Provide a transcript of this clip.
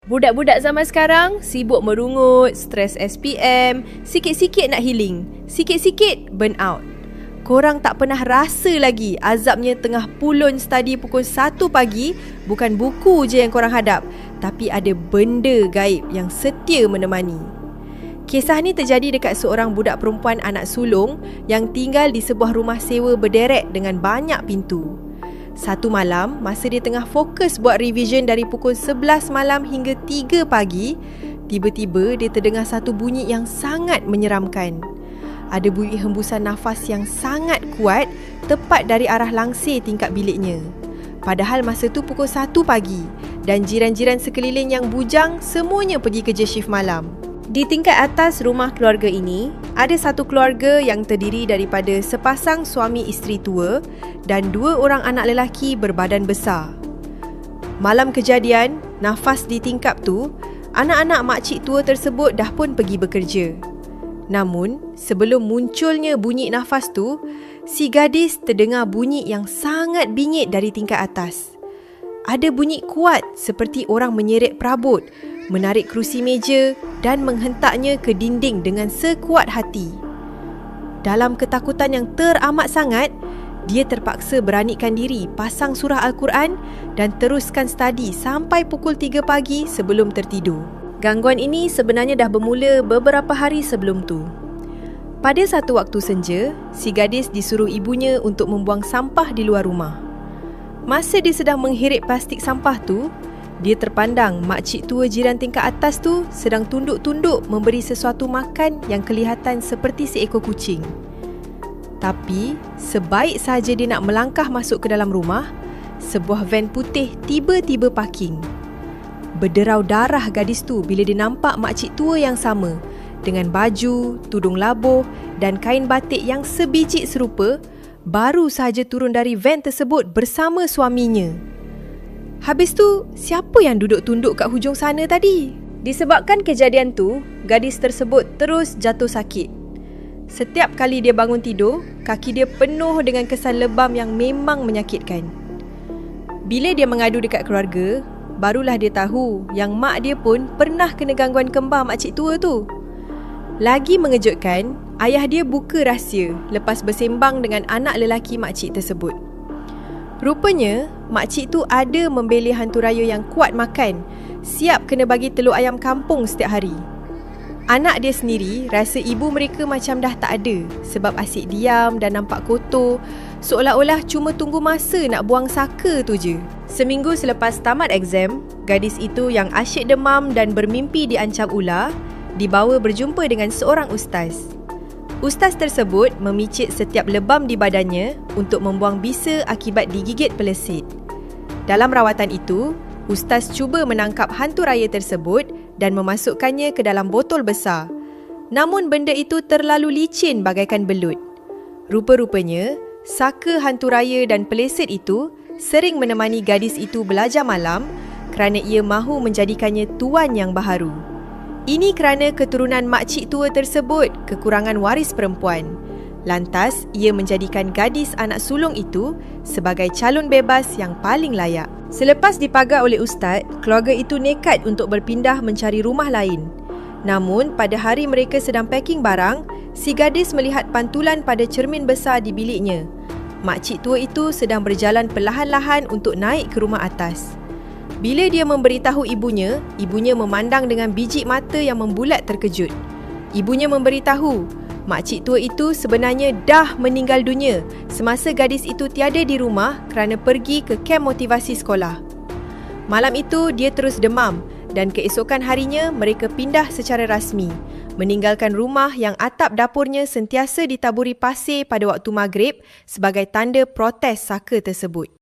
Budak-budak zaman sekarang sibuk merungut, stres SPM, sikit-sikit nak healing, sikit-sikit burn out. Korang tak pernah rasa lagi azabnya tengah pulun study pukul 1 pagi, bukan buku je yang korang hadap, tapi ada benda gaib yang setia menemani. Kisah ni terjadi dekat seorang budak perempuan anak sulung yang tinggal di sebuah rumah sewa berderet dengan banyak pintu. Satu malam, masa dia tengah fokus buat revision dari pukul 11 malam hingga 3 pagi, tiba-tiba dia terdengar satu bunyi yang sangat menyeramkan. Ada bunyi hembusan nafas yang sangat kuat tepat dari arah langsir tingkap biliknya. Padahal masa tu pukul 1 pagi dan jiran-jiran sekeliling yang bujang semuanya pergi kerja shift malam. Di tingkat atas rumah keluarga ini, ada satu keluarga yang terdiri daripada sepasang suami isteri tua dan 2 orang anak lelaki berbadan besar. Malam kejadian, nafas di tingkap tu, anak-anak makcik tua tersebut dah pun pergi bekerja. Namun, sebelum munculnya bunyi nafas tu, si gadis terdengar bunyi yang sangat bingit dari tingkat atas. Ada bunyi kuat seperti orang menyeret perabot, menarik kerusi meja dan menghentaknya ke dinding dengan sekuat hati. Dalam ketakutan yang teramat sangat, dia terpaksa beranikan diri pasang surah Al-Quran dan teruskan study sampai pukul 3 pagi sebelum tertidur. Gangguan ini sebenarnya dah bermula beberapa hari sebelum tu. Pada satu waktu senja, si gadis disuruh ibunya untuk membuang sampah di luar rumah. Masa dia sedang menghirit plastik sampah tu, dia terpandang makcik tua jiran tingkat atas tu sedang tunduk-tunduk memberi sesuatu makan yang kelihatan seperti seekor kucing. Tapi, sebaik sahaja dia nak melangkah masuk ke dalam rumah, sebuah van putih tiba-tiba parking. Berderau darah gadis tu bila dia nampak makcik tua yang sama, dengan baju, tudung labuh dan kain batik yang sebiji serupa, baru sahaja turun dari van tersebut bersama suaminya. Habis tu, siapa yang duduk tunduk kat hujung sana tadi? Disebabkan kejadian tu, gadis tersebut terus jatuh sakit. Setiap kali dia bangun tidur, kaki dia penuh dengan kesan lebam yang memang menyakitkan. Bila dia mengadu dekat keluarga, barulah dia tahu yang mak dia pun pernah kena gangguan kembar makcik tua tu. Lagi mengejutkan, ayah dia buka rahsia lepas bersembang dengan anak lelaki makcik tersebut. Rupanya, makcik tu ada membeli hantu raya yang kuat makan, siap kena bagi telur ayam kampung setiap hari. Anak dia sendiri rasa ibu mereka macam dah tak ada sebab asyik diam dan nampak kotor, seolah-olah cuma tunggu masa nak buang saka tu je. Seminggu selepas tamat exam, gadis itu yang asyik demam dan bermimpi diancam ular, dibawa berjumpa dengan seorang ustaz. Ustaz tersebut memicit setiap lebam di badannya untuk membuang bisa akibat digigit pelesit. Dalam rawatan itu, ustaz cuba menangkap hantu raya tersebut dan memasukkannya ke dalam botol besar. Namun benda itu terlalu licin bagaikan belut. Rupa-rupanya, saka hantu raya dan pelesit itu sering menemani gadis itu belajar malam kerana ia mahu menjadikannya tuan yang baharu. Ini kerana keturunan makcik tua tersebut kekurangan waris perempuan. Lantas, ia menjadikan gadis anak sulung itu sebagai calon bebas yang paling layak. Selepas dipagar oleh ustaz, keluarga itu nekat untuk berpindah mencari rumah lain. Namun, pada hari mereka sedang packing barang, si gadis melihat pantulan pada cermin besar di biliknya. Makcik tua itu sedang berjalan perlahan-lahan untuk naik ke rumah atas. Bila dia memberitahu ibunya, ibunya memandang dengan biji mata yang membulat terkejut. Ibunya memberitahu, makcik tua itu sebenarnya dah meninggal dunia semasa gadis itu tiada di rumah kerana pergi ke kem motivasi sekolah. Malam itu, dia terus demam dan keesokan harinya mereka pindah secara rasmi, meninggalkan rumah yang atap dapurnya sentiasa ditaburi pasir pada waktu maghrib sebagai tanda protes saka tersebut.